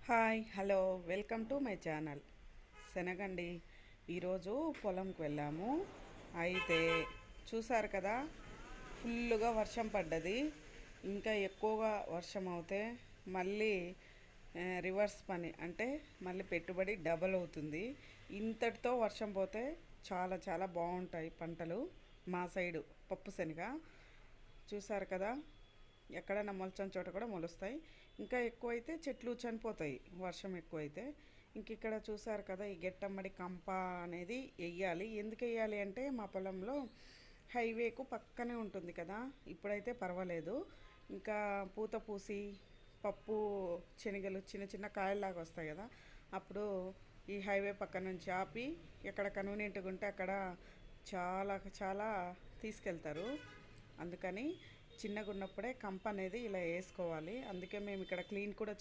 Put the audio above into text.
Hi hello welcome to my channel. శనగండి, ఈరోజు పొలంకి వెళ్ళాము. అయితే చూసారు కదా, ఫుల్గా వర్షం పడ్డది. ఇంకా ఎక్కువగా వర్షం అవుతే మళ్ళీ రివర్స్ పని అంటే మళ్ళీ పెట్టుబడి డబల్ అవుతుంది. ఇంతటితో వర్షం పోతే చాలా చాలా బాగుంటాయి పంటలు. మా సైడు పప్పు శనగ చూసారు కదా, ఎక్కడైనా మొలచని చోట కూడా మొలుస్తాయి. ఇంకా ఎక్కువైతే చెట్లు చనిపోతాయి వర్షం ఎక్కువైతే. ఇంక ఇక్కడ చూసారు కదా, ఈ గెట్టమ్మడి కంప అనేది వెయ్యాలి. ఎందుకు వెయ్యాలి అంటే మా పొలంలో హైవేకు పక్కనే ఉంటుంది కదా. ఇప్పుడైతే పర్వాలేదు, ఇంకా పూత పూసి పప్పు శనగలు చిన్న చిన్న కాయల్లాగా వస్తాయి కదా, అప్పుడు ఈ హైవే పక్క నుంచి ఆపి ఎక్కడ కన్వీనియంట్గా ఉంటే అక్కడ చాలా చాలా తీసుకెళ్తారు. అందుకని చిన్నగా ఉన్నప్పుడే కంప అనేది ఇలా వేసుకోవాలి. అందుకే మేము ఇక్కడ క్లీన్ కూడా